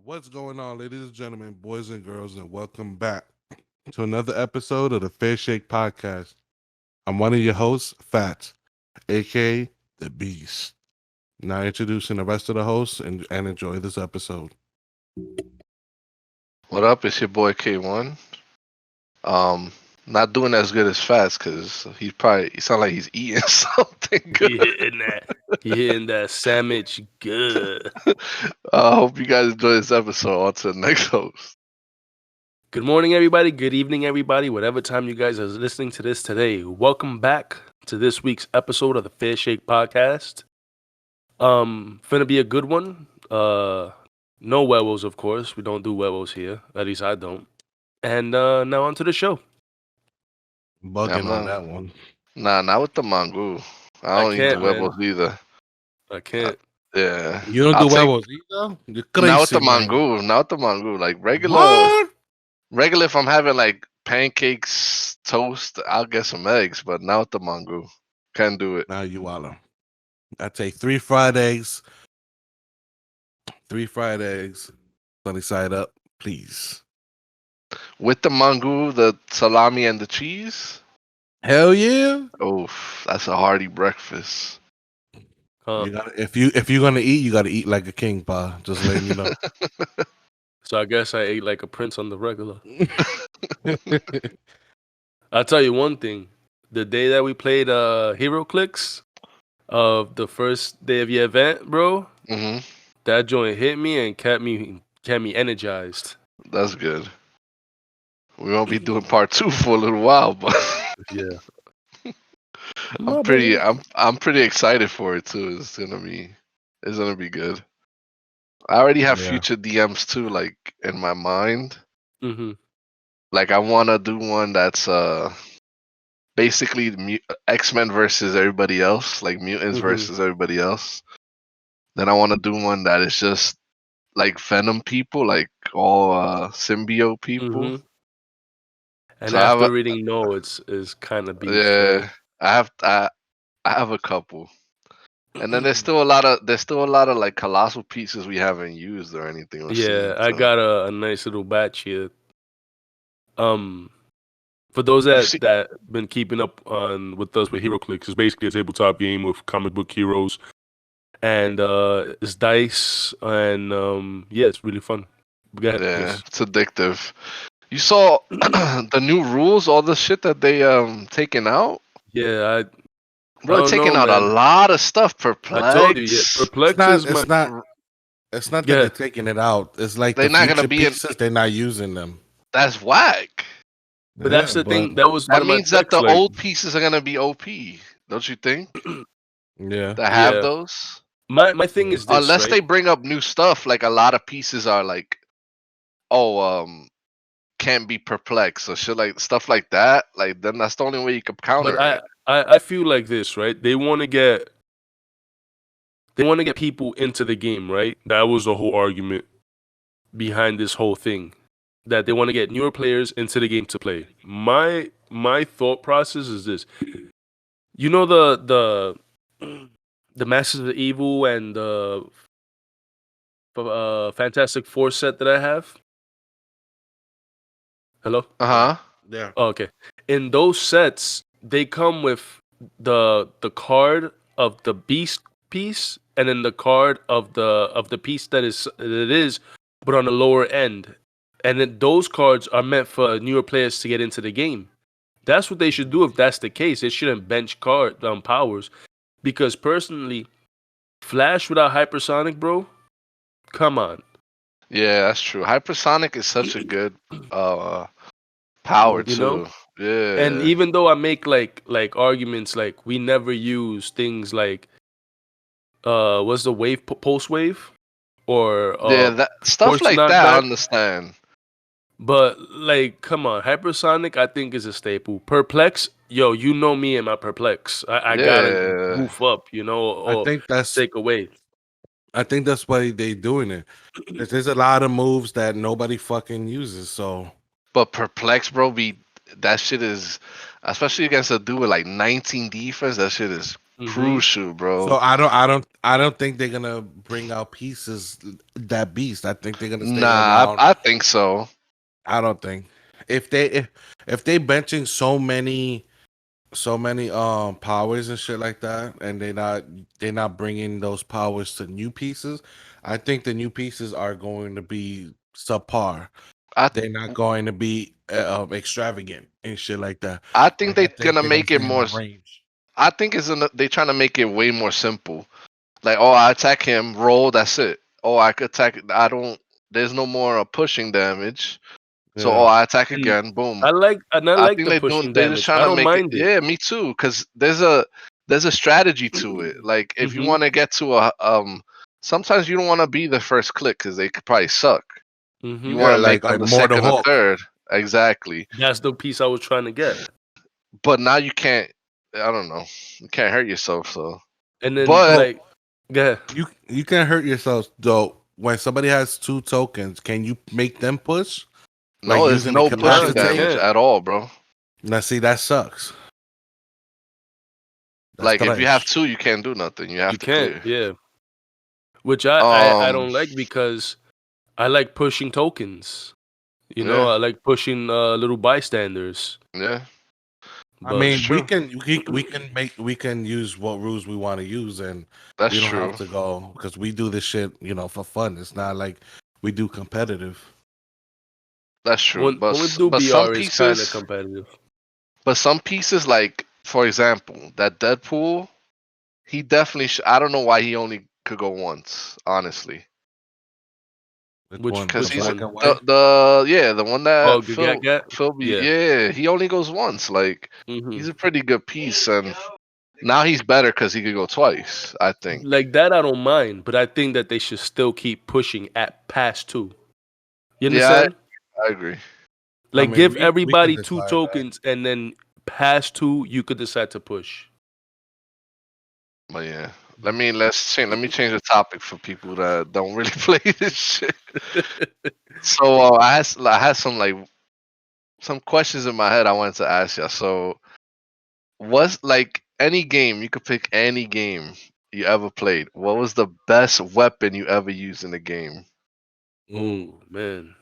What's going on, ladies and gentlemen, boys and girls, and welcome back to another episode of the Fair Shake Podcast. I'm one of your hosts, Fats, aka The Beast. Now introducing the rest of the hosts and enjoy this episode. What up? It's your boy K1. Um, Not doing as good as Fats because he sound like he's eating something He good. hitting that. He hitting that sandwich good. I hope you guys enjoy this episode. On to the next host. Good morning, everybody. Good evening, everybody. Whatever time you guys are listening to this today, welcome back to this week's episode of the Fair Shake Podcast. Finna be a good one. No werewolves, of course. We don't do werewolves here. At least I don't. And now on to the show. Bugging I'm on not, that one. not with the mango. I I don't eat the can't, man. werewolves either. I can't. Yeah, You don't I'll do take werewolves either? You're not with crazy, the man. mango. Not with the mango. Like What? regular. If I'm having like pancakes, toast, I'll get some eggs. But not with the mango. Can't do it. Now you wallow. I take 3 fried eggs, sunny side up, please. With the mango, the salami, and the cheese. Hell yeah. Oh, that's a hearty breakfast. You gotta, if you're gonna eat, you gotta eat like a king, pa. Just letting you know. So I guess I ate like a prince on the regular. I'll tell you one thing. The day that we played Hero Clicks of the first day of your event, bro, hmm that joint hit me and kept me energized. That's good. We won't be doing part 2 for a little while, but Yeah. I'm pretty excited for it too. It's gonna be good. I already have Yeah. future DMs too, like in my mind. Mm-hmm. Like I wanna do one that's basically X-Men versus everybody else, like mutants Mhm. versus everybody else. Then I wanna do one that is just like Venom people, like all symbiote people. Mm-hmm. And So I have after a, reading No, it's kind of beast, right? yeah, I have a couple. And then there's still a lot of like colossal pieces we haven't used or anything or Yeah, seen. I So got a nice little batch here. For those you that see, that been keeping up on with us with Hero Clicks, it's basically a tabletop game with comic book heroes, and it's dice, and yeah, it's really fun. Go ahead, yeah, yes. it's addictive. You saw the new rules, all the shit that they taken out. Yeah, I Bro, don't know, taking out a man. lot of stuff. I told you, yeah. Perplex. Perplex is my. It's not that Yeah, they're taking it out. It's like They're the not gonna future be in. pieces, they're not using them. That's whack. but Yeah, that's the but thing. That was one That of my means that texts. the Like, old pieces are gonna be OP. Don't you think? yeah. That have yeah, those. my thing Yeah. is this, Unless right? they bring up new stuff, like a lot of pieces are like, oh, can't be perplexed or shit like stuff like that. Like then that's the only way you can But counter it. I feel like this, right? They want to get people into the game, right? That was the whole argument behind this whole thing. That they want to get newer players into the game to play. My thought process is this. You know the Masters of Evil and the Fantastic Four set that I have? Hello? Uh Yeah. huh. Yeah. Oh, okay. In those sets, they come with the card of the beast piece and then the card of the piece that is but on the lower end. And then those cards are meant for newer players to get into the game. That's what they should do if that's the case. They shouldn't bench card powers. Because personally, Flash without hypersonic, bro, come on. Yeah, that's true. Hypersonic is such a good power You know? too. And Yeah. even though I make like arguments like we never use things like what's the wave pulse wave or Yeah, that stuff force like that I knockback, understand. but like come on, hypersonic I think is a staple. Perplex, yo, you know me and my perplex. I gotta Yeah. goof up, you know, I or think that's take away. why they doing it. 'Cause there's a lot of moves that nobody fucking uses. So But perplex, bro, that shit is, especially against a dude with like 19 defense, that shit is crucial, bro. So I don't think they're gonna bring out pieces that beast. I think they're gonna stay Nah, around. I think so. I don't think if they benching so many powers and shit like that, and they're not bringing those powers to new pieces. I think the new pieces are going to be subpar. I They're not going to be extravagant and shit like that. I think Like I they're think gonna they're gonna make it stay in the more. range. I think they trying to make it way more simple. Like, oh, I attack him, roll, that's it. Oh, I could attack. I don't. There's no more pushing damage. So, oh, Yeah. I attack And again, boom. I I like think the they're doing. pushing They're just damage. trying I to don't make it. mind it. Yeah, me too. Cause there's a strategy to it. Like, if you Mm-hmm. want to get to sometimes you don't want to be the first click because they could probably suck. You Mm-hmm. want Yeah, to make like them the more the second or hook. third. Exactly. That's the piece I was trying to get. But now you can't. I don't know. You can't hurt yourself. So, And then but like, yeah, You can hurt yourself though. When somebody has two tokens, can you make them push? Like no, there's using the no nah, pushing you capacity? damage can't. at all, bro. Now see that sucks. That's Like, if you have trash. two, you can't do nothing. You have You to can't. clear. Yeah, which I Um, don't like because I like pushing tokens. You know, yeah, I like pushing little bystanders. yeah, I But it's mean, we true. can we can use what rules we want to use, and That's we don't have true. to go because we do this shit, for fun. It's not like we do competitive. That's true. when we do But some BR, it's kind of pieces, competitive. like, for example, that Deadpool, he definitely. I don't know why he only could go once. Honestly, Which Which one? because The which he's black one? and white. the one Oh, that Gat Gat. Yeah. yeah, he only goes once. Like, Hmm. he's a pretty good piece, and now he's better because he could go twice. I think. Like that, I don't mind, but I think that they should still keep pushing at past two. You Yeah, understand? I agree. I Like mean, give we can everybody two decide that. tokens, and then past two, you could decide to push. But yeah, let me change the topic for people that don't really play this shit. So, I had some questions in my head I wanted to ask you. So, what's like any game you could pick any game you ever played? What was the best weapon you ever used in the game? Mm, Oh man,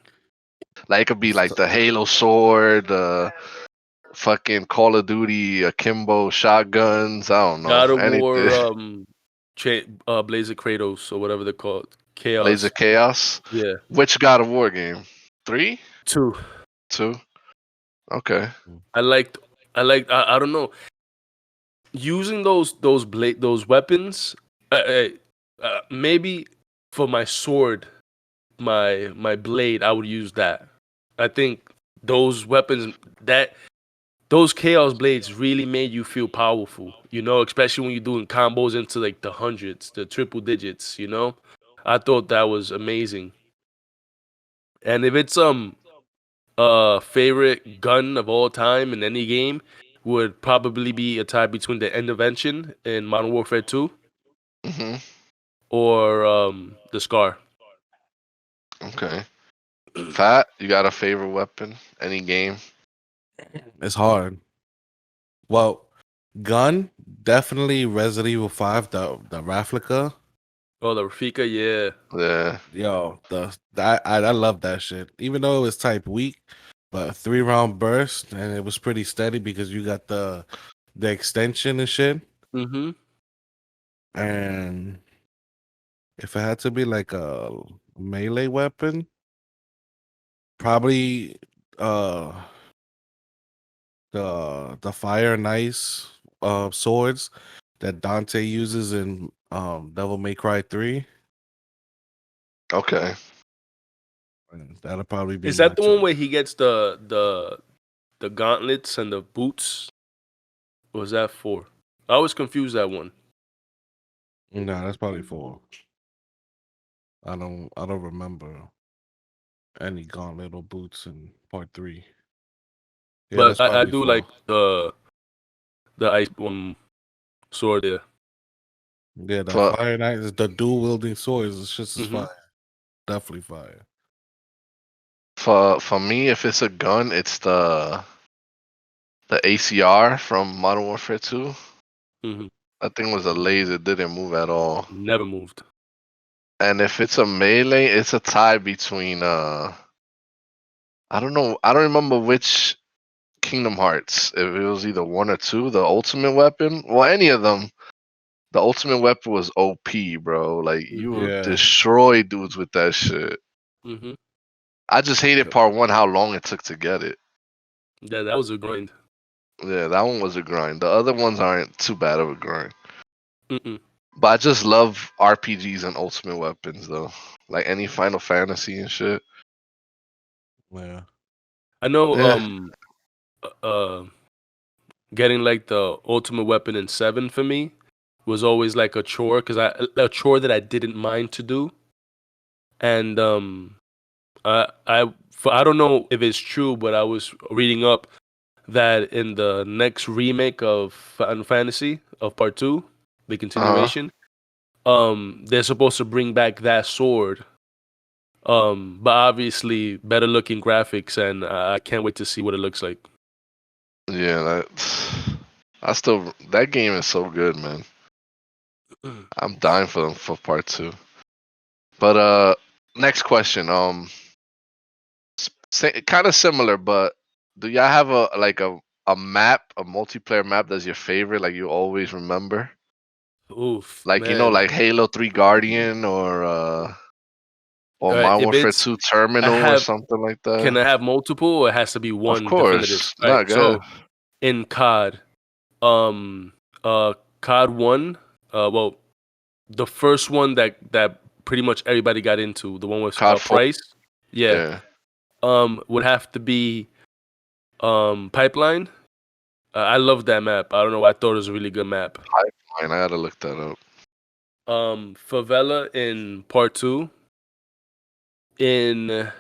Like, it could be it's like the Halo sword, the fucking Call of Duty akimbo shotguns. I don't know God of anything. War, Blaze of Kratos or whatever they're called, Laser Chaos. Chaos. Yeah, Which God of War game? 3, two. 2. Okay. I liked. I don't know. Using those weapons. Maybe for my sword, my blade, I would use that. I think those weapons that those chaos blades really made you feel powerful, especially when you're doing combos into like the hundreds, the triple digits. I thought that was amazing. And if it's favorite gun of all time in any game, would probably be a tie between the intervention in Modern Warfare 2 Hmm. or the Scar. Okay. Fat, you got a favorite weapon? Any game? it's hard. Well, gun definitely Resident Evil 5, the replica. Oh, the Rafika, yeah. Yeah. Yo, I love that shit. Even though it was type weak, but a 3 round burst and it was pretty steady because you got the extension and shit. Mm-hmm. And if it had to be like a melee weapon, probably uh the fire and ice swords that Dante uses in Devil May Cry 3. Okay. And that'll probably be Is my that the one two. where he gets the gauntlets and the boots? What was that for? I always confuse that one. No, that's probably 4. I don't remember any gauntlet or boots in part 3. Yeah, But that's I probably do 4. like the ice sword there. Yeah, that For fire knight is the dual wielding swords. It's just as Mm-hmm. fire. Definitely fire. for me, if it's a gun, it's the ACR from Modern Warfare 2. Mm-hmm. That thing was a laser. It didn't move at all. Never moved. And if it's a melee, it's a tie between I don't know. I don't remember which Kingdom Hearts. If it was either 1 or 2, the ultimate weapon. Well, any of them. The ultimate weapon was OP, bro. Like you Mhm. would Yeah. destroy dudes with that shit. Mm-hmm. I just hated part 1 how long it took to get it. Yeah, that was a grind. Yeah, that one was a grind. The other ones aren't too bad of a grind. Mm-mm. But I just love RPGs and ultimate weapons though. Like any Final Fantasy and shit. Yeah. I know. Yeah. Getting like the ultimate weapon in 7 for me was always like a chore because a chore that I didn't mind to do, and I don't know if it's true, but I was reading up that in the next remake of Final Fantasy of Part 2, the Uh-huh. continuation, they're supposed to bring back that sword. But obviously better looking graphics, and I can't wait to see what it looks like. Yeah, that game is so good, man. I'm dying for them for part 2. But next question. Kind of similar, but do y'all have a map, a multiplayer map that's your favorite, like you always remember? Oof, Like man. like Halo 3 Guardian or All right, Modern if Warfare it's 2 I Terminal or have, something like can that? I have multiple, or it has to be Of one definitive? course. All right, Not good. so in COD, um, COD one, well, the first one that pretty much everybody got into, the one with COD 4. Price, yeah, Yeah. would have to be Pipeline. I love that map. I don't know. I thought it was a really good map. Fine, I gotta look that up. Favela in Part 2, in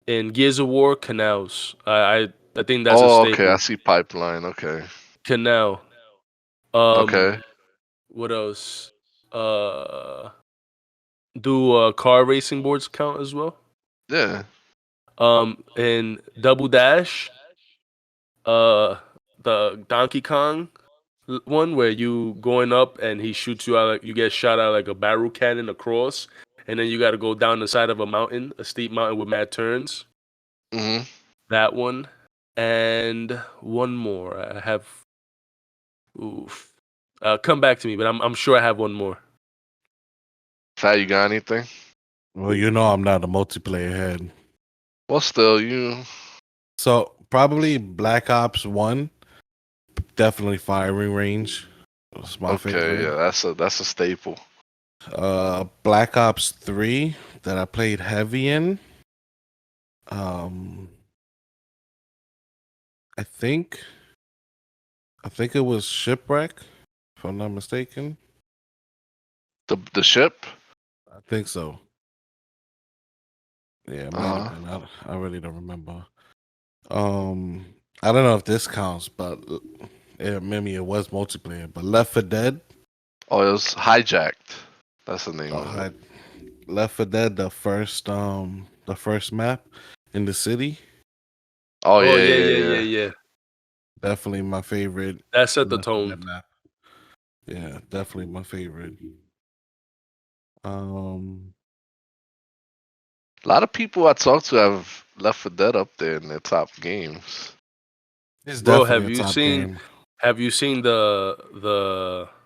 Gears of War, Canals. I think that's a Oh, okay. I staple. see Pipeline. Okay. Canal. Okay. What else? Do car racing boards count as well? Yeah. In Double Dash, uh, the Donkey Kong one where you going up and he shoots you out, like you get shot out like a barrel cannon across, and then you got to go down the side of a mountain, a steep mountain with mad turns. Mhm. That one, and one more. I have. Oof. Come back to me, but I'm sure I have one more. Fat, you got anything? Well, you know I'm not a multiplayer head. Well, still, you. So probably Black Ops 1, definitely firing range. Was my Okay, favorite. yeah, that's a staple. Black Ops 3 that I played heavy in. Um I think it was Shipwreck, if I'm not mistaken. The ship. I think so. Yeah, it might have Uh huh. been. I really don't remember. I don't know if this counts, but maybe it was multiplayer. But Left 4 Dead, Oh, it was hijacked. That's the name oh, of it. Left 4 Dead, the first map in the city, Oh Oh yeah, yeah, yeah, yeah, yeah. yeah, yeah. definitely my favorite That set the Left 4 tone. Dead map. Yeah, definitely my favorite. Um, A lot of people I talk to have Left 4 Dead up there in their top games. it's Bro, definitely a top game. have you seen the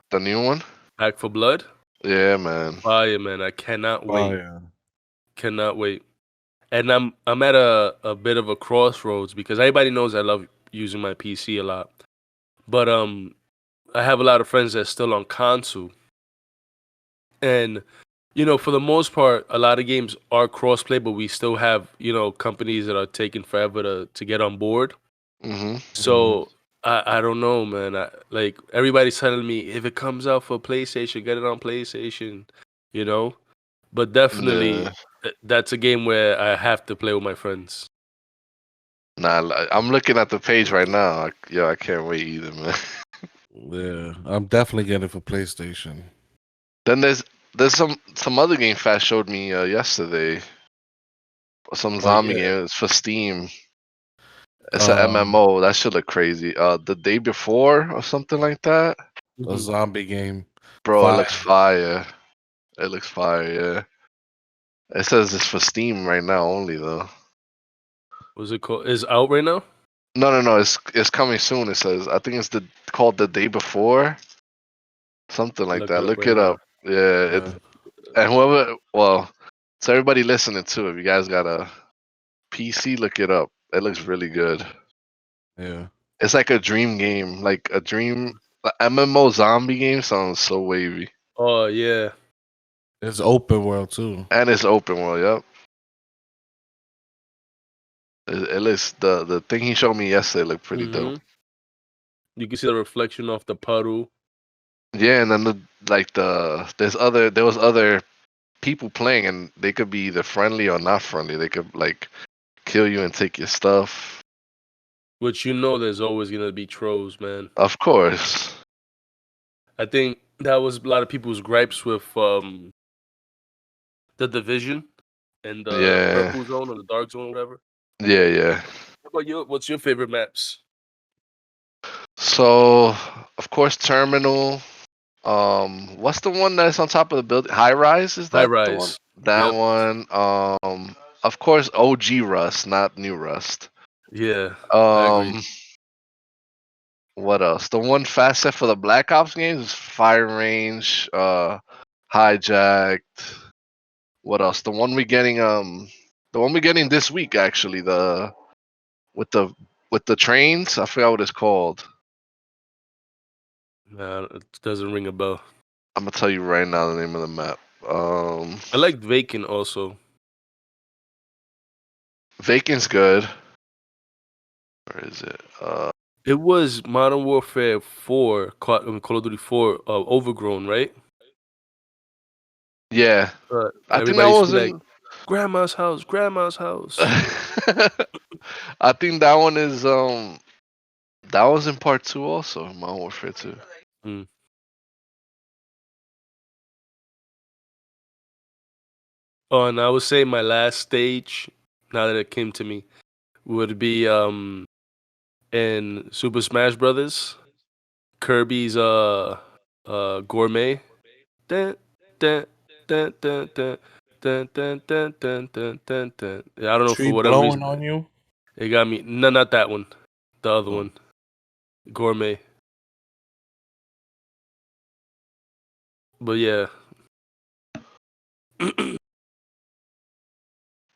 The new one. Back for Blood? Yeah, man. Fire, man. I cannot Oh wait. yeah, Cannot wait. And I'm at a bit of a crossroads because everybody knows I love using my PC a lot. But I have a lot of friends that's still on console. And for the most part, a lot of games are crossplay, but we still have, companies that are taking forever to get on board. Mhm. So I don't know, man. Like everybody's telling me if it comes out for PlayStation, get it on PlayStation, you know. But definitely, Yeah. that's a game where I have to play with my friends. Nah, I'm looking at the page right now. I can't wait either, man. yeah. I'm definitely getting it for PlayStation. Then there's some other game Fast showed me yesterday. Some Oh zombie yeah. game. It's for Steam. It's an Um, MMO. That should look crazy. The day before or something like that. Mhm. zombie game. Bro, it Fire. looks fire. It looks fire. Yeah. It says it's for Steam right now only though. What's it called? Is out right now? No. It's coming soon. It says. I think it's called the day before. Something like Look it that. up Look right it now. up. Yeah. Yeah. And whoever. Well, it's everybody listening too. If you guys got a PC, look it up. It looks really good. Yeah. It's like a dream game. Like a dream. The MMO zombie game sounds so wavy. Oh yeah. It's open world too. And it's open world. Yep. It looks the thing he showed me yesterday looked pretty dope. Mhm. You can see the reflection of the puddle. Yeah, and then there was other people playing, and they could be either friendly or not friendly. They could like kill you and take your stuff. Which there's always gonna be trolls, man. Of course. I think that was a lot of people's gripes with the division and the Yeah. purple zone or the dark zone or whatever. Yeah. What's your favorite maps? So of course Terminal. What's the one that's on top of the building? High Rise, is High that the one? rise. That Yep. one. Of course OG Rust, not new Rust. Yeah. I agree. Um what else? The one fast set for the Black Ops games is Fire Range, Hijacked. What else? The one we getting this week actually, the with the with the trains. I forgot what it's called. Nah, it doesn't ring a bell. I'm gonna tell you right now the name of the map. I like Vacant also. Vacant's good. Where is it? It was Modern Warfare 4, Call of Duty 4, Overgrown, right? Yeah. I think that Everybody used to be like, wasn't. Grandma's house, Grandma's house. I think that one is that was in part 2 also, Modern Warfare 2. Mm. Oh, and I would say my last stage, now that it came to me, would be in Super Smash Brothers, Kirby's Gourmet. Dun, dun, dun, dun, dun, dun, dun, dun, dun, dun, dun, dun. Yeah, I don't know, for Tree whatever blowing reason on you. it got me. No, not that one. The other Oh. one, Gourmet. But yeah.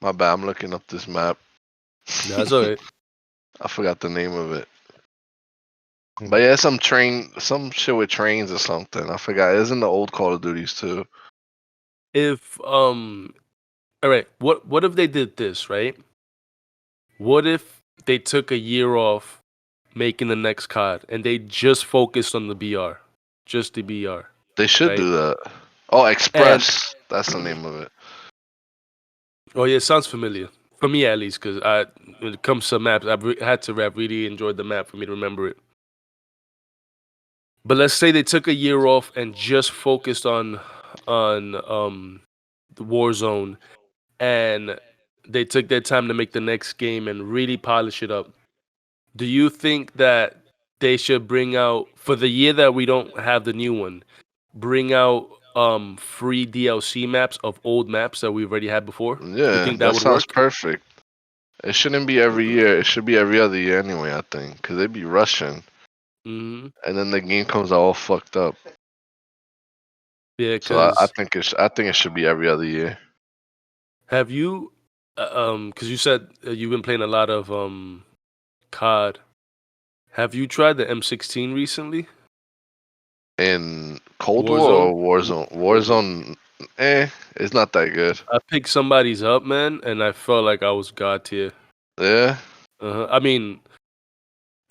My bad, I'm looking up this map. That's all right. I forgot the name of it. Hmm. But yeah, some shit with trains or something. I forgot. It's in the old Call of Duties too. If all right, what if they did this, right? What if they took a year off making the next COD and they just focused on the BR, just the BR, They should right? do that. Oh, And Express. That's the name of it. oh yeah, it sounds familiar for me at least, because when it comes to maps, I've really enjoyed the map for me to remember it. But let's say they took a year off and just focused on the Warzone, and they took their time to make the next game and really polish it up. Do you think that they should bring out, for the year that we don't have the new one, bring out free DLC maps of old maps that we've already had before? You Yeah, think that that would sounds work? perfect. It shouldn't be every year. It should be every other year anyway, I think. Because they be rushing. Hmm. And then the game comes out all fucked up. Yeah, So I because think I think it should be every other year. have you, because you said you've been playing a lot of COD. Have you tried the M16 recently? In Cold War Warzone? or Warzone? Warzone, it's not that good. I picked somebody's up, man, and I felt like I was god tier. Yeah, I mean,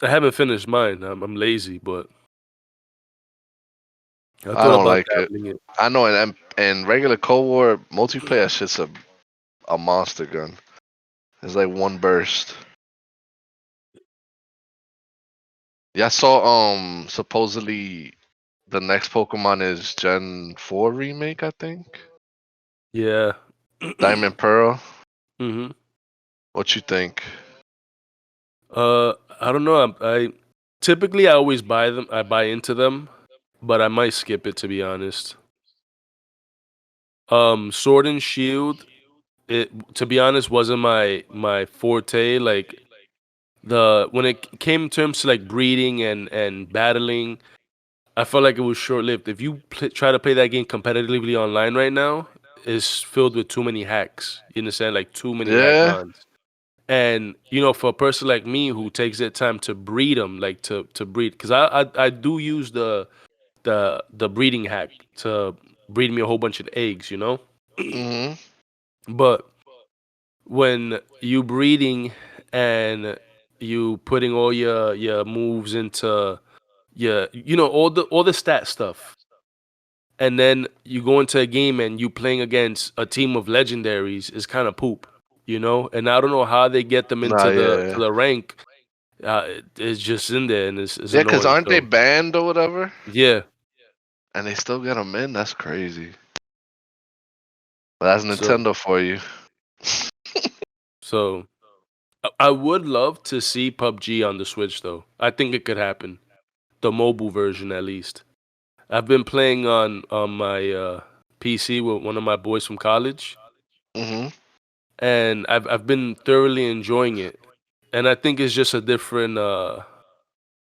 I haven't finished mine. I'm lazy, but I I thought don't about like it. dabbling it. I know in regular Cold War multiplayer, shit's a monster gun. It's like one burst. Yeah, I saw supposedly the next Pokemon is Gen 4 remake, I think. Yeah. Diamond Pearl. Hmm. What you think? I don't know. I typically I always buy them. I buy into them, but I might skip it to be honest. Sword and Shield, it to be honest wasn't my forte. Like the when it came in terms to like breeding and battling, I felt like it was short lived. If you try to play that game competitively online right now, it's filled with too many hacks. You understand? Like too many hack Yeah. mons. And for a person like me who takes their time to breed them, like to breed, because I do use the breeding hack to breed me a whole bunch of eggs. Hmm. But when you breeding and you putting all your moves into all the stat stuff, and then you go into a game and you playing against a team of legendaries is kind of poop, and I don't know how they get them Nah, into the to yeah. the rank. It's just in there and it's Yeah, because annoying. aren't they So banned or whatever? yeah, And they still get them in? That's crazy. But that's so Nintendo for you. so I would love to see PUBG on the Switch though. I think it could happen. The mobile version at least. I've been playing on my PC with one of my boys from college, Hmm. and I've been thoroughly enjoying it. And I think it's just a different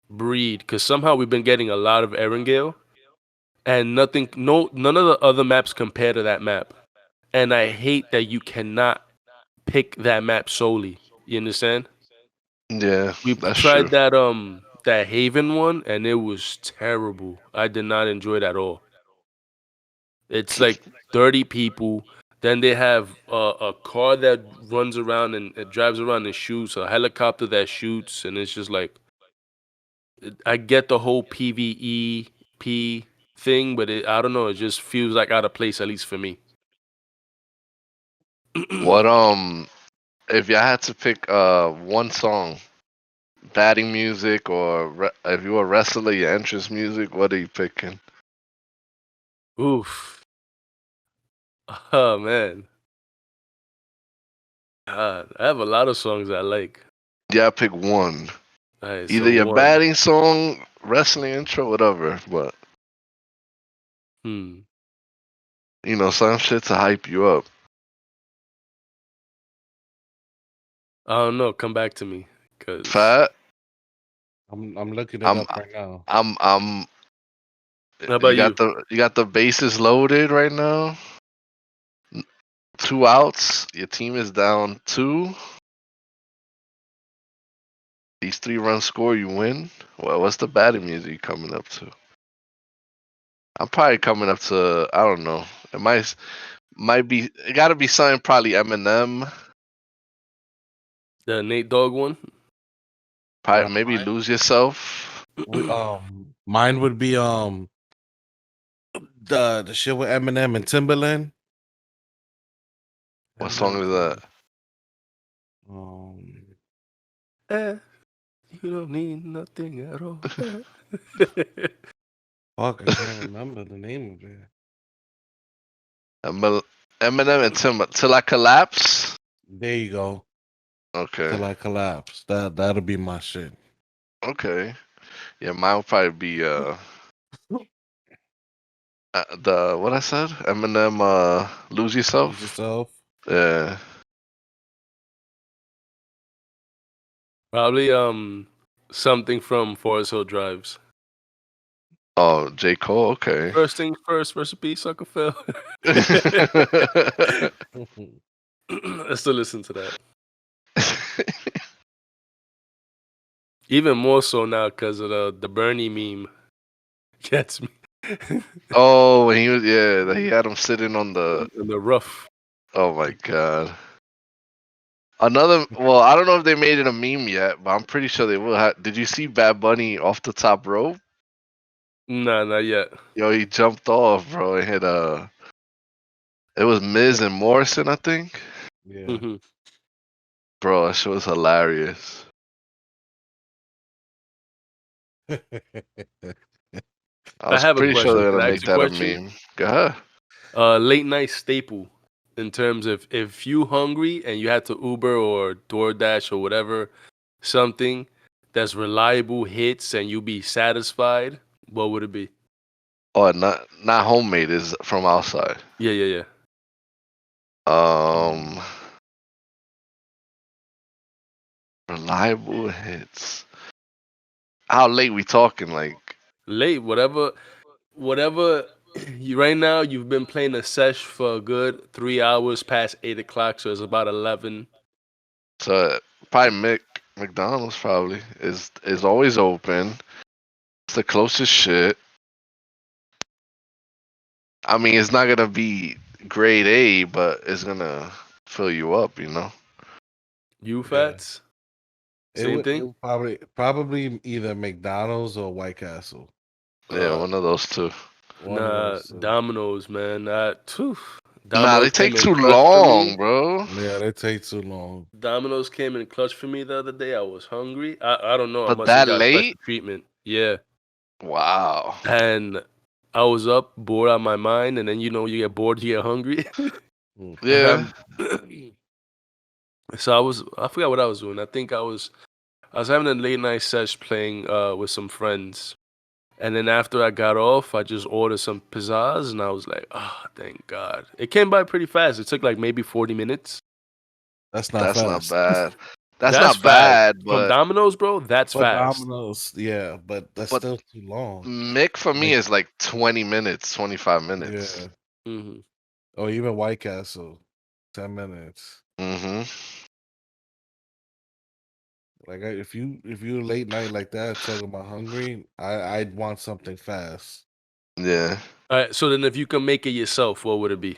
breed because somehow we've been getting a lot of Erangel, and none of the other maps compare to that map. And I hate that you cannot pick that map solely. You understand? Yeah, We that's true. tried that Haven one, and it was terrible. I did not enjoy it at all. It's like 30 people. Then they have a car that runs around and it drives around and shoots, a helicopter that shoots, and it's just like I get the whole PvE thing, but I don't know. It just feels like out of place, at least for me. What if you had to pick one song, batting music or if you were a wrestler, your entrance music, what are you picking? Oof. Oh man. God, I have a lot of songs I like. Yeah, pick one. All right, Either so your one. batting song, wrestling intro, whatever. But Hmm. some shit to hype you up. I don't know. Come back to me, cause Fat. I'm looking it I'm up right now. I'm how about you you? got the bases loaded right now. 2 outs. Your team is down two. These 3 runs score, you win. Well, what's the batting music you coming up to? I'm probably coming up to I don't know. It might be it got to be something probably Eminem. The Nate Dogg one. Probably maybe Mine, lose yourself. mine would be the shit with Eminem and Timberland. What Eminem song and is that? Timberland. Um, Eh, you don't need nothing at all. fuck, I can't remember the name of it. Eminem and Tim till I collapse. There you go. Okay, Till I collapse. That'll be my shit. okay. Yeah, mine would probably be the what I said. Eminem, lose Lose yourself. yourself. Yeah. Probably something from Forest Hill Drives. Oh, J Cole. Okay. First things first, recipe sucker Phil. I still listen to that. Even more so now because of the Bernie meme gets me. Oh, when he was he had him sitting on the. And the rough. Oh my god. Another. Well, I don't know if they made it a meme yet, but I'm pretty sure they will. Did you see Bad Bunny off the top rope? Nah, not yet. Yo, he jumped off, bro, and hit It was Miz and Morrison, I think. Yeah. Hmm. Bro, that shit was hilarious. I I was have a pretty sure question. they're Can gonna I ask make you a that a question? meme. Go ahead. Late night staple in terms of if you hungry and you had to Uber or DoorDash or whatever, something that's reliable hits and you be satisfied, what would it be? or not homemade, is from outside. Yeah. Um, reliable hits. How late we talking? Like, Late, whatever. You right now, you've been playing a sesh for a good 3 hours past 8 o'clock, so it's about 11. so probably McDonald's probably is always open. It's the closest shit. I mean, it's not gonna be grade A, but it's gonna fill you up. You know. You Yeah. fats, It same would, it thing. would probably either McDonald's or White Castle. Yeah, one of those two. One of Nah, those two. Domino's, man. Nah, they Domino's take came in too clutch for me. long, bro. Yeah, they take too long. Domino's came in clutch for me the other day. I was hungry. I don't know. I But must have that got special late? treatment. Yeah. Wow. And I was up, bored out of my mind, and then you get bored, you get hungry. Mm. And Yeah. so I forgot what I was doing. I was having a late night sesh playing with some friends. And then after I got off, I just ordered some pizzazz, and I was like, oh, thank God. It came by pretty fast. It took like maybe 40 minutes. That's not That's not fast. bad. That's That's not fast. bad, From but Domino's, bro, that's But fast. Domino's, yeah, but that's but still too long. Mick for me Like, is like 20 minutes, 25 minutes. yeah. Hmm. Or even White Castle, 10 minutes. Mm-hmm. Like if you late night like that talking about hungry, I'd want something fast. Yeah. All right, so then if you can make it yourself, what would it be?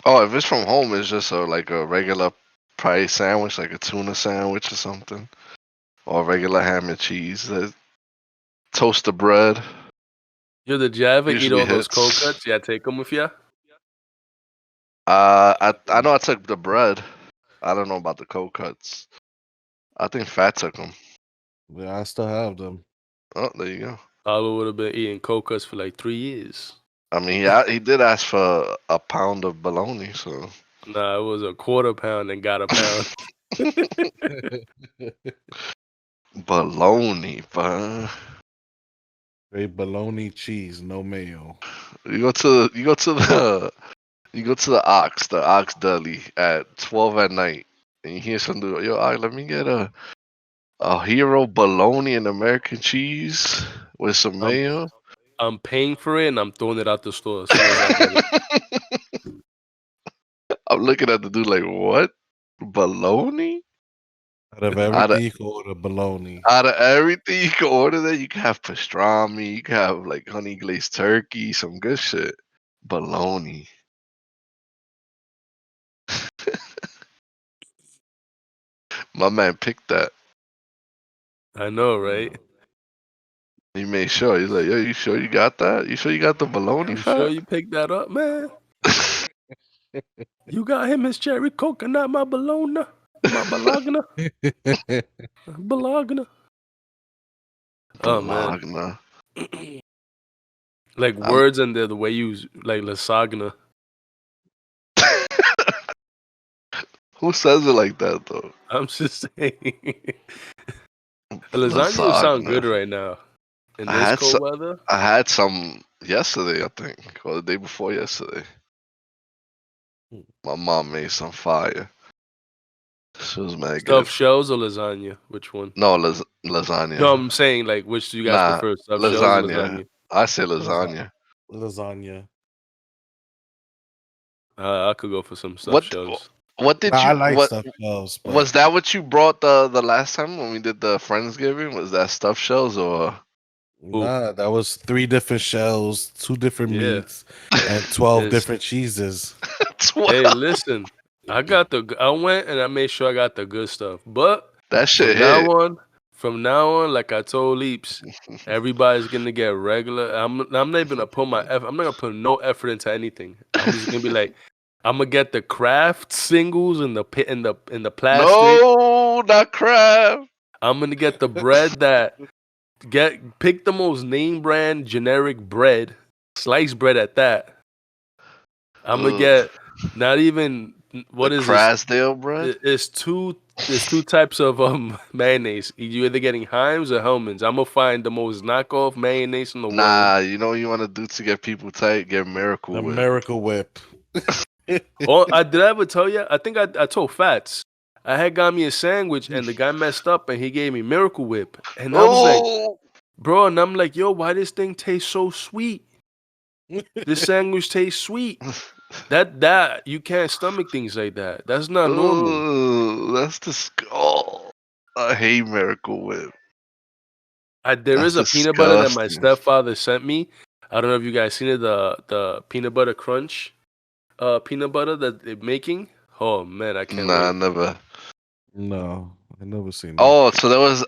Oh, if it's from home, it's just like a regular price sandwich, like a tuna sandwich or something, or regular ham and cheese. Toast the bread Did you ever eat usually all those cold hits. cuts? Yeah, take them with you. I know I took the bread. I don't know about the cold cuts. I think Fat took them. Yeah, I still have them. Oh, there you go. I would have been eating cold cuts for like 3 years. I mean, he did ask for a pound of bologna, so Nah, it was a quarter pound and got a pound. bologna, but Great bologna cheese, no mayo. you go to the Ox Deli at 12 at night, and you hear some dude, yo, Ox, let me get a hero bologna and American cheese with some I'm mayo. I'm paying for it and I'm throwing it out the store as soon as I get it. I'm looking at the dude like, what? Bologna? Out of Out of everything, you can order bologna. out of everything you can order there, you can have pastrami, you can have like honey glazed turkey, some good shit. Bologna. My man picked that. I know, right? He made sure. He's like, yo, you sure you got that? You sure you got the bologna, You sure Fat? you picked that up, man? You got him his cherry coconut, my bologna, my bologna, bologna. Oh man, Bologna. like I'm words and the way you like lasagna. Who says it like that though? I'm just saying, lasagna would sound Lasagna. good right now in I this had cold some. weather. I had some yesterday, I think, or the day before yesterday. My mom made some fire. She was mad good. Stuffed shells or lasagna? Which one? No, lasagna. No, I'm saying like which do you guys Nah, prefer, stuffed shells or lasagna. lasagna? I say Lasa- lasagna. Lasagna. I could go for some stuffed What shells. what Nah, did I you like what stuffed shells, was but that what you brought the last time when we did the Friendsgiving? Was that stuffed shells or Ooh, nah, that was 3 different shells, 2 different yeah. meats, and 12 It's different cheeses. Hey, 12? listen, I went and I made sure I got the good stuff. But That from shit now hit. on, from now on, like I told Leaps, everybody's gonna get regular. I'm not even gonna put I'm not gonna put no effort into anything. I'm just gonna be like, I'm gonna get the craft singles in the in the plastic. No, not crab. I'm gonna get the bread that pick the most name brand generic bread, sliced bread at that. I'm gonna Ugh. get not even what The is this? Crasdale bread? It's two. There's two types of mayonnaise. You're either getting Heinz or Hellman's. I'm gonna find the most knockoff mayonnaise in the world. Nah, you know what you want to do to get people tight? Get Miracle The Whip. Miracle Whip. Oh, did I ever tell you? I think I told Fats. I had got me a sandwich and the guy messed up and he gave me Miracle Whip. And I was like, Oh, bro, and I'm like, yo, why this thing tastes so sweet? This sandwich tastes sweet. That you can't stomach things like that. That's not normal. oh, that's disgusting. Oh, I hate Miracle Whip. There is That's a peanut butter that my disgusting. stepfather sent me. I don't know if you guys seen it. The peanut butter crunch, peanut butter that they're making. Oh man, I can't Nah, wait. never. No, I never seen that. Oh, so there was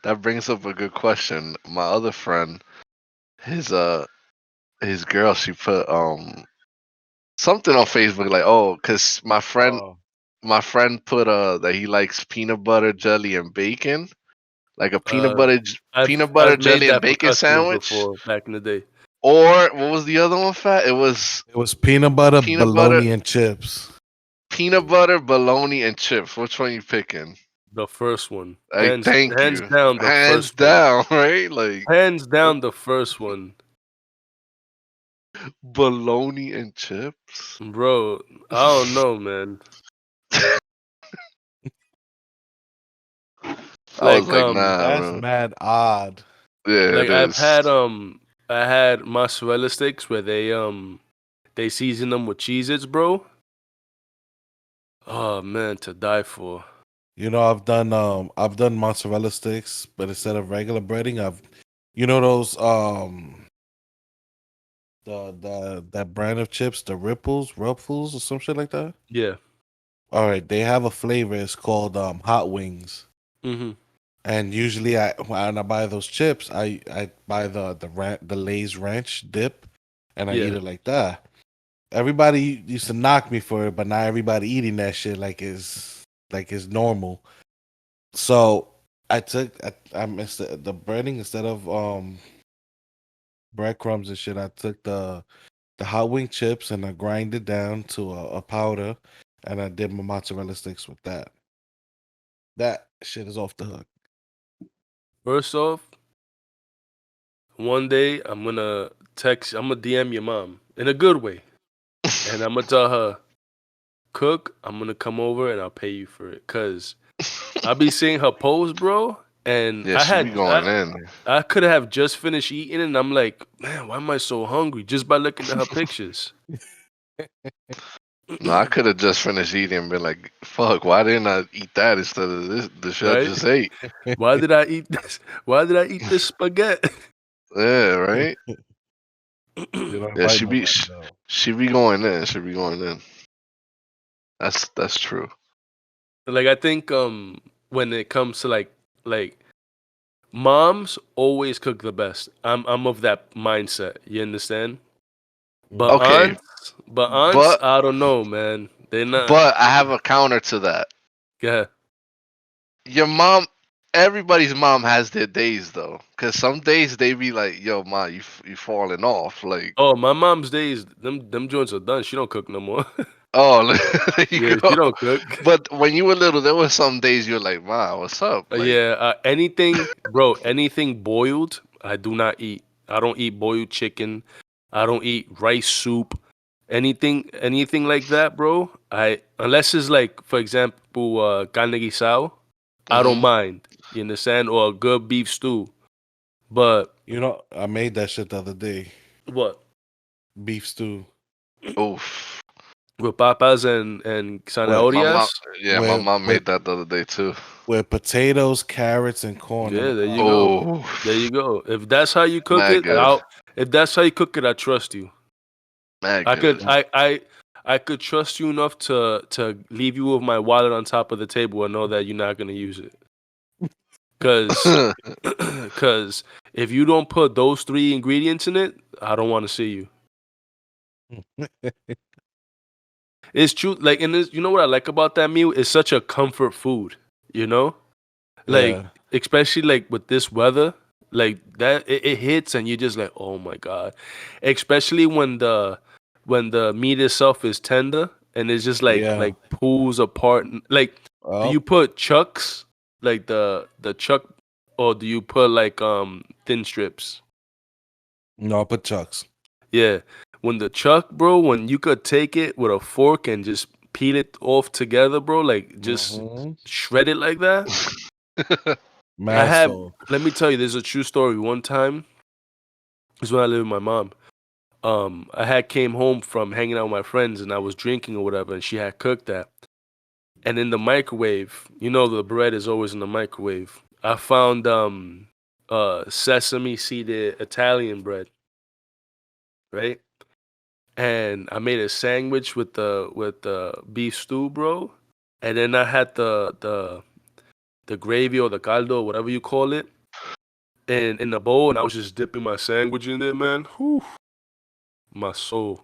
that brings up a good question. My other friend, his girl, she put something on Facebook like, oh, cause Oh, my friend put that he likes peanut butter jelly and bacon, like a Uh, peanut butter I've made jelly and that for bacon customers sandwich. before back in the day. Or what was the other one, Fat? It was it was peanut butter, peanut butter, bologna, and chips. bologna, and chips. Which one you picking? The first one, Like, thank hands you. down, the Hands first one. down, right? Like Hands down, the first one, bologna and chips. bro. I don't know, man. I was Like like, nah, That's bro. mad odd. Yeah, like it is. I had mozzarella sticks where they season them with Cheez-Its, bro. Oh man, to die for. You know, I've done mozzarella sticks, but instead of regular breading, you know those that brand of chips, the Ruffles or some shit like that. Yeah. All right, they have a flavor. It's called hot wings. Mm-hmm. And usually, when I buy those chips, I buy the Lay's ranch dip, and I eat Yeah. it like that. Everybody used to knock me for it, but now everybody eating that shit like it's normal. So I missed the breading instead of breadcrumbs and shit. I took the hot wing chips and I grind it down to a powder, and I did my mozzarella sticks with that. That shit is off the hook. First off, one day I'm gonna DM your mom in a good way, and I'm gonna tell her, cook. I'm gonna come over and I'll pay you for it, cause I be seeing her post, bro, and Yeah, she be going in. I could have just finished eating, and I'm like, man, why am I so hungry just by looking at her pictures? No, I could have just finished eating and been like, fuck, why didn't I eat that instead of the shit I Right? just ate? Why did I eat this? Why did I eat this spaghetti? Yeah, right? You don't Yeah, invite nobody though. she be going in. She be going in. That's true. Like I think when it comes to like moms always cook the best. I'm of that mindset. You understand? But Okay, aunts, but I don't know, man. They're not. but I have a counter to that. Yeah. Your mom, everybody's mom has their days though, cause some days they be like, "Yo, ma, you falling off." Like, Oh, my mom's days, them joints are done. She don't cook no more. oh, there you Yeah, go. she don't cook. But when you were little, there were some days you're like, "Ma, what's up?" Like, Yeah, anything, bro, anything boiled, I do not eat. I don't eat boiled chicken. I don't eat rice soup. Anything like that, bro. Unless it's like, for example, carne guisado, I don't hmm mind. You understand? Or a good beef stew. But You know, I made that shit the other day. what? Beef stew oof. With papas and with My mom, zanahorias? yeah, my with mom with made that the other day too. with potatoes, carrots, and corn. Yeah, there you go. Oh, There you go. If that's how you cook mad it, good, I trust you. mad I could good. I could trust you enough to leave you with my wallet on top of the table and know that you're not gonna use it. Cause cause if you don't put those three ingredients in it, I don't want to see you. It's true. Like, and you know what I like about that meal? It's such a comfort food. You know, like Yeah, especially like with this weather, like that it hits and you're just like, oh my god. Especially when the meat itself is tender and it's just Yeah. like pulls apart. Like, do you put chucks like the chuck, or do you put like thin strips? No, I put chucks. Yeah, when the chuck, bro, when you could take it with a fork and just peel it off together, bro, like just shred it like that. I Mad have. so. Let me tell you, there's a true story. One time, this is when I lived with my mom. I had came home from hanging out with my friends and I was drinking or whatever, and she had cooked that. And in the microwave, you know the bread is always in the microwave. I found sesame seeded Italian bread, right? And I made a sandwich with the beef stew, bro. And then I had the gravy or the caldo, whatever you call it, in the bowl, and I was just dipping my sandwich in there, man. Whew, my soul.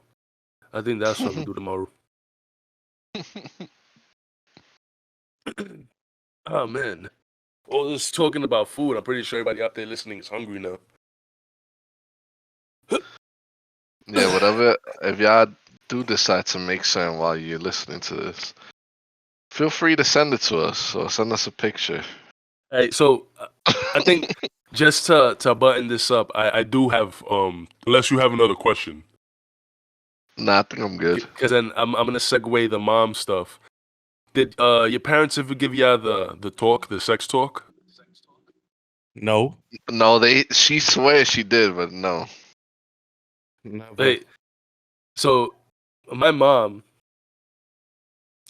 I think that's what I'm gonna do tomorrow. Oh man. Well, just talking about food, I'm pretty sure everybody out there listening is hungry now. Yeah, whatever. If y'all do decide to make something while you're listening to this, feel free to send it to us or send us a picture. Hey, so I think just to button this up, I do have unless you have another question, Nah, I think I'm good. because then I'm gonna segue the mom stuff. Did your parents ever give you the sex talk? No. No, she swears she did, but no. Never. Hey, so my mom,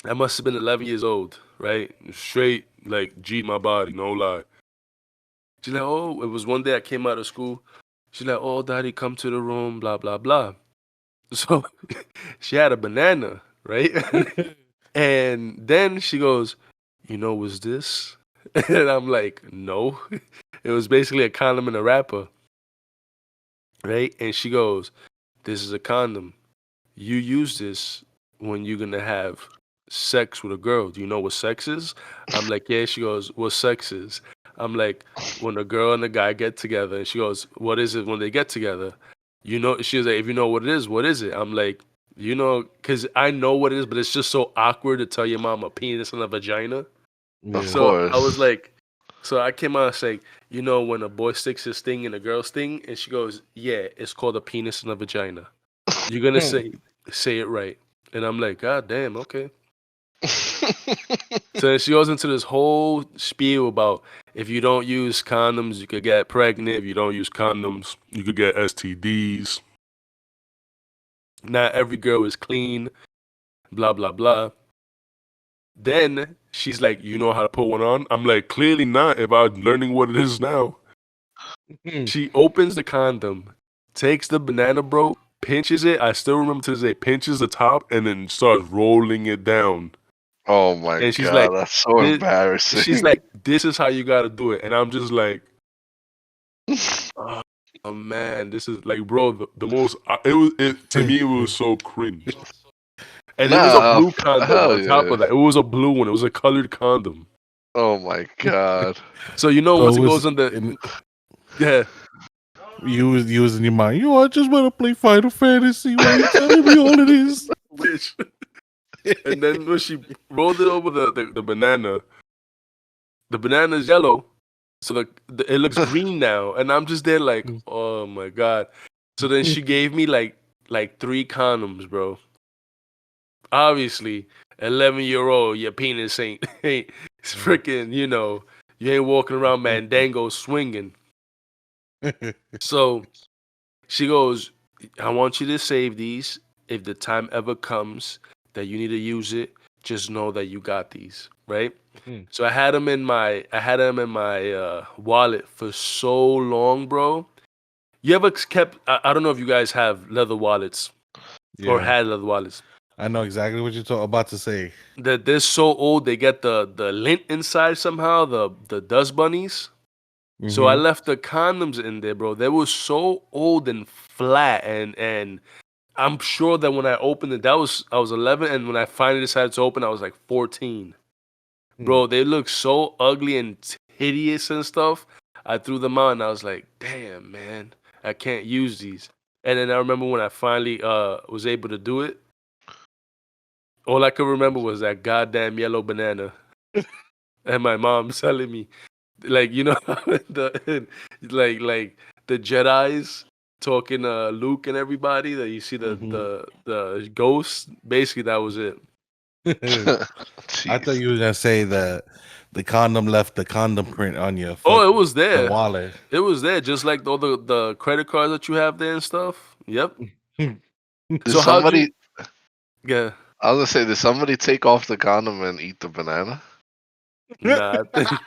I must have been 11 years old, right? Straight like G my body, no lie. She's like, oh, it was one day I came out of school. She's like, oh, daddy, come to the room, blah blah blah. So she had a banana, right? And then she goes, you know, what's this? And I'm like, no. It was basically a condom and a wrapper, right? And she goes, this is a condom. You use this when you're gonna have sex with a girl. Do you know what sex is? I'm like, yeah. She goes, what sex is? I'm like, when a girl and a guy get together. And she goes, what is it when they get together? You know, she was like, if you know what it is, what is it? I'm like, you know, because I know what it is, but it's just so awkward to tell your mom a penis and a vagina. Of So I was course. like, so I came out and say, you know, when a boy sticks his thing in a girl's thing, and she goes, yeah, it's called a penis and a vagina. You're gonna say it right. And I'm like, God damn, okay. So then she goes into this whole spiel about if you don't use condoms, you could get pregnant. If you don't use condoms, you could get STDs. Not every girl is clean, blah, blah, blah. Then she's like, you know how to put one on? I'm like, clearly not if I'm learning what it is now. She opens the condom, takes the banana, bro, pinches it. I still remember to this day, pinches the top and then starts rolling it down. Oh my And she's god, like, that's so embarrassing. she's like, this is how you gotta do it. And I'm just like, oh man, this is like, bro, the most. To me, it was so cringe. And it was a Nah, blue condom hell on top yeah. of that. It was a blue one. It was a colored condom. Oh my god. So you know So once it it was goes on the yeah. you was in your mind. Yo, I just want to play Final Fantasy. Why you telling me all of this? Which, and then when she rolled it over the banana, the banana's yellow, so it looks green now, and I'm just there like, oh my god. So then she gave me like 3 condoms, bro. Obviously, 11-year-old, your penis ain't freaking, you know, you ain't walking around Mandango swinging. So she goes, I want you to save these. If the time ever comes that you need to use it, just know that you got these, right? So I had them in my wallet for so long, bro. You ever kept? I don't know if you guys have leather wallets or Yeah, had leather wallets. I know exactly what you're about to say. That they're so old, they get the lint inside somehow. The dust bunnies. So I left the condoms in there, bro. They were so old and flat, and I'm sure that when I opened it, I was 11, and when I finally decided to open, I was like 14. Bro, they look so ugly and hideous and stuff. I threw them out, and I was like, damn, man, I can't use these. And then I remember when I finally was able to do it, all I could remember was that goddamn yellow banana, and my mom telling me, like, you know, the like the Jedi's talking Luke and everybody that you see the ghost. Basically, that was it. I thought Jeez. you were gonna say that the condom left the condom print on your Oh, it fucking was there. wallet. It was there, just like all the credit cards that you have there and stuff. Yep. Did So how'd you? somebody? Yeah. I was gonna say, did somebody take off the condom and eat the banana? Nah, I think.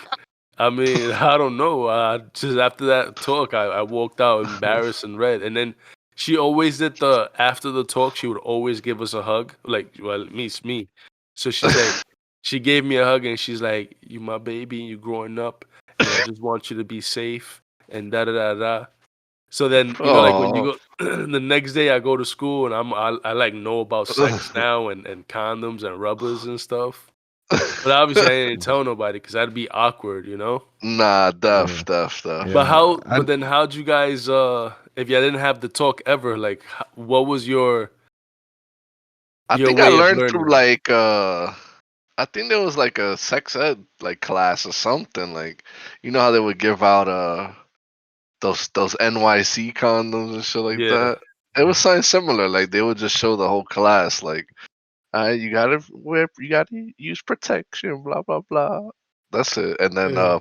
I mean, I don't know. Just after that talk, I walked out embarrassed and red. And then she always did after the talk, she would always give us a hug. Like, well, it's me. So she said, she gave me a hug and she's like, "You my baby, you growing up, and I just want you to be safe." And da da da da. So then, you know, like when you Oh, go the next day, I go to school and I like know about sex now and condoms and rubbers and stuff. But obviously, I didn't tell nobody because that'd be awkward, you know. nah, Yeah. duff. But Yeah. how? But then, how'd you guys? If you didn't have the talk ever, like, what was your I think I way of learned through learning? like I think there was like a sex ed like class or something. Like, you know how they would give out those NYC condoms and shit like Yeah, that. It was something similar. Like they would just show the whole class like, you gotta wear, you gotta use protection, blah blah blah. That's it. And then Yeah.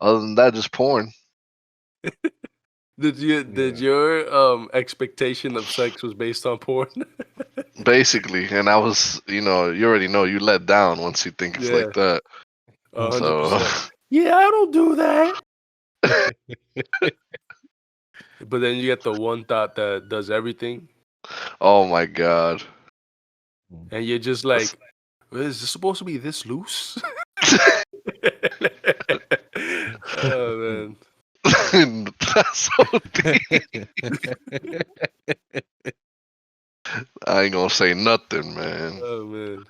other than that, just porn. did Yeah. your expectation of sex was based on porn? Basically, and I was, you already know you let down once you think it's Yeah, like that. 100%. So, Yeah, I don't do that. But then you get the one thought that does everything, oh my god. and you're just like, is this supposed to be this loose? Oh man. That's so deep. I ain't gonna say nothing, man. Oh man.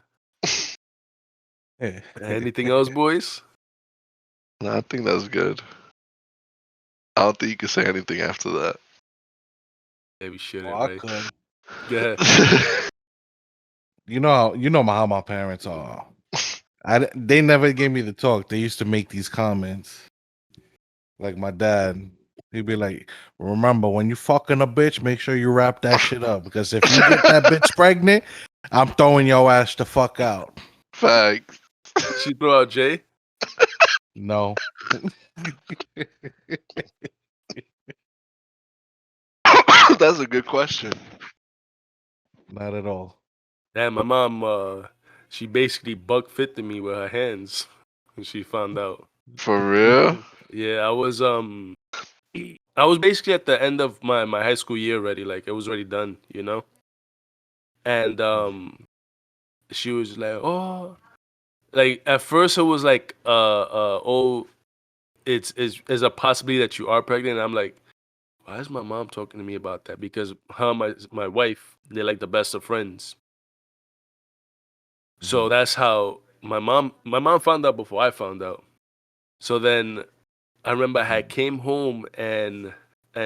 Anything else, boys? No, I think that's good. I don't think you can say anything after that. Yeah, we shouldn't, Well, I right? could. Go ahead. How my parents are. They never gave me the talk. They used to make these comments. Like my dad, he'd be like, "Remember, when you fucking a bitch, make sure you wrap that shit up because if you get that bitch pregnant, I'm throwing your ass the fuck out." Facts. She throw out Jay. No, That's a good question. not at all. Damn, my mom, she basically buck fitted me with her hands when she found out. For real? Yeah, I was basically at the end of my high school year already, like it was already done, you know? And she was like, "Oh," like at first it was like, "Oh, it's a possibility that you are pregnant." And I'm like, why is my mom talking to me about that? Because her and my wife, they're like the best of friends. So that's how my mom found out before I found out. So then I remember I had came home and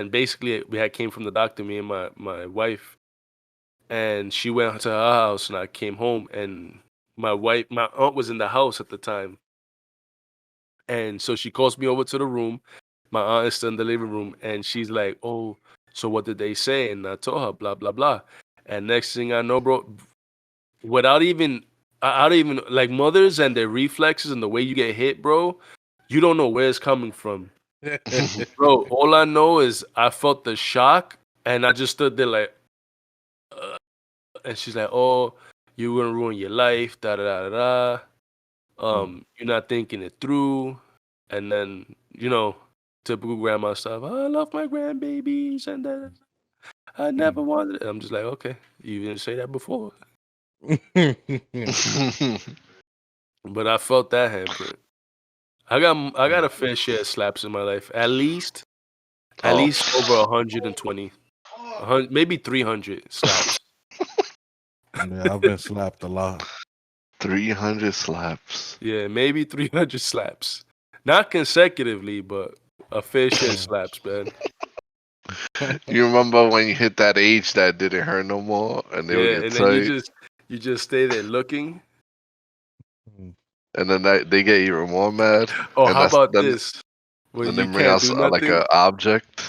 basically we had came from the doctor, me and my wife, and she went to her house and I came home and my aunt was in the house at the time. And so she calls me over to the room. My aunt is still in the living room and she's like, "Oh, so what did they say?" And I told her blah blah blah. And next thing I know, bro, without even I don't even like mothers and their reflexes and the way you get hit, bro, you don't know where it's coming from. Bro, all I know is I felt the shock and I just stood there like, and she's like, "Oh, you're gonna ruin your life, da da da da. You're not thinking it through." And then, typical grandma stuff. "I love my grandbabies and that I never wanted it." I'm just like, okay, you didn't say that before. But I felt that handprint. I got a fair share of slaps in my life. At Oh, least over 120. 100, maybe 300 slaps. Yeah, I've been slapped a lot. 300 slaps. Yeah, maybe 300 slaps. Not consecutively, but a fair share of slaps, man. You remember when you hit that age that didn't hurt no more and they would Yeah, get and then tight? You just stay there looking. And then they get even more mad. Oh, and how about then, this? When then you they bring can't out do like nothing a object.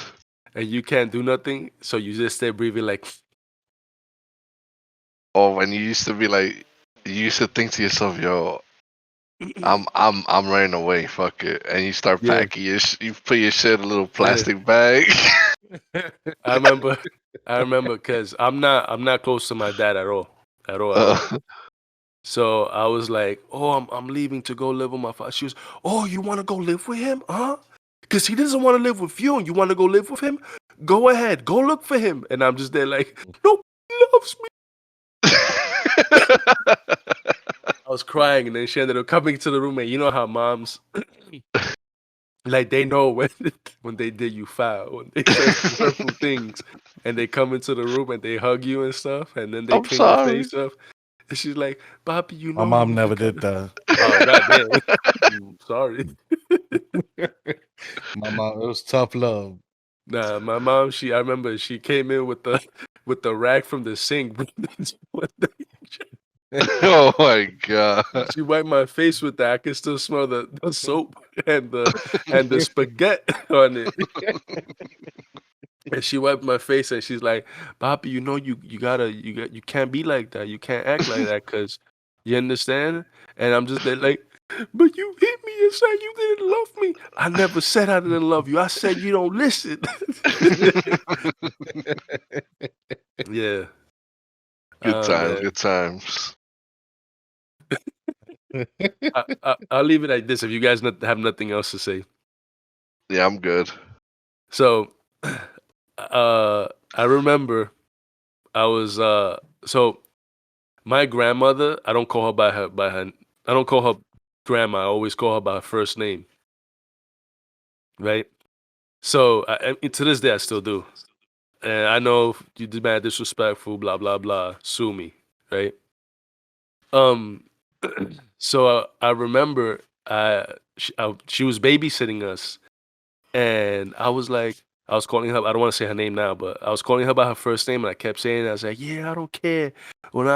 and you can't do nothing, so you just stay breathing like. Or when you used to be like, you used to think to yourself, "Yo, I'm running away. Fuck it," and you start Yeah. packing you put your shit in a little Yeah. plastic bag. I remember because I'm not close to my dad at all. So I was like, oh, I'm leaving to go live with my father. She was, oh, you want to go live with him? Huh? Because he doesn't want to live with you and you want to go live with him? Go ahead. Go look for him. And I'm just there like, no, he loves me. I was crying and then she ended up coming to the room. And you know how moms, like they know when they did you foul, when they said some hurtful things and they come into the room and they hug you and stuff and then they I'm clean your sorry. face up. And she's like, Papi, you know My mom you never gotta-" did that. Oh, goddamn. Sorry. My mom, it was tough love. Nah, my mom, I remember she came in with the rag from the sink. Oh my god. She wiped my face with that. I can still smell the soap and the spaghetti on it. And she wiped my face and she's like, Papi, you know you can't be like that. You can't act like that because you understand? And I'm just there like, but you hit me and said you didn't love me. I never said I didn't love you. I said you don't listen. Yeah. Good times, Man. good times. I'll leave it like this if you guys have nothing else to say. Yeah, I'm good. So, I remember I was so my grandmother. I don't call her by her. I don't call her grandma. I always call her by her first name. Right. So to this day, I still do. And I know you did mad disrespectful. Blah blah blah. Sue me. Right. Um. So I remember she was babysitting us. And I was like, I was calling her, I don't want to say her name now, but I was calling her by her first name and I kept saying, I was like, yeah, I don't care. When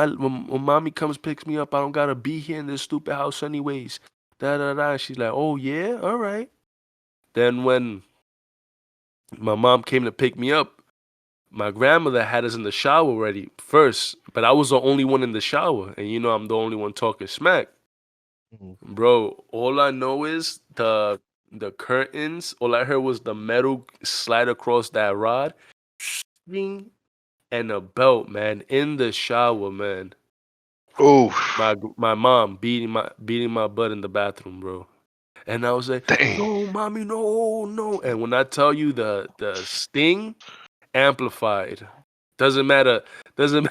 mommy comes, picks me up, I don't gotta be here in this stupid house anyways. Da da da. And she's like, oh yeah, all right. Then when my mom came to pick me up, my grandmother had us in the shower already first, but I was the only one in the shower. And you know I'm the only one talking smack. Bro, all I know is the curtains. All I heard was the metal slide across that rod, Shing, and a belt, man, in the shower, man. Oh, My mom beating my butt in the bathroom, bro. And I was like, dang. no, mommy, no, no. And when I tell you the sting amplified, doesn't matter, doesn't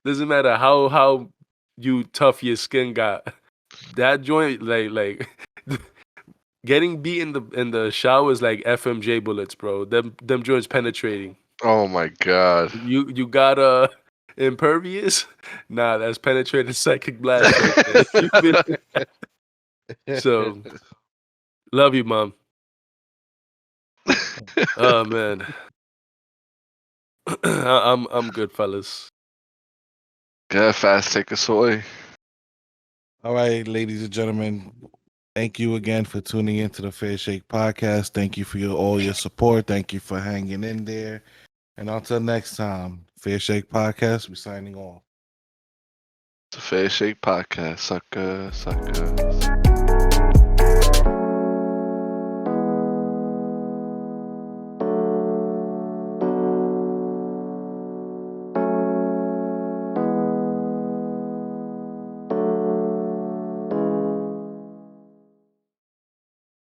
doesn't matter how you tough your skin got. That joint, like getting beat in the shower is like FMJ bullets, bro. Them joints penetrating. Oh my god. You got impervious? Nah, that's penetrating psychic blast right there. You feel it? So love you, mom. Oh man. I'm good, fellas. Yeah, fast, take us away. All right, ladies and gentlemen, thank you again for tuning into the Fair Shake podcast. Thank you for all your support. Thank you for hanging in there. And until next time, Fair Shake podcast, we're signing off. It's a Fair Shake podcast, sucker, sucker.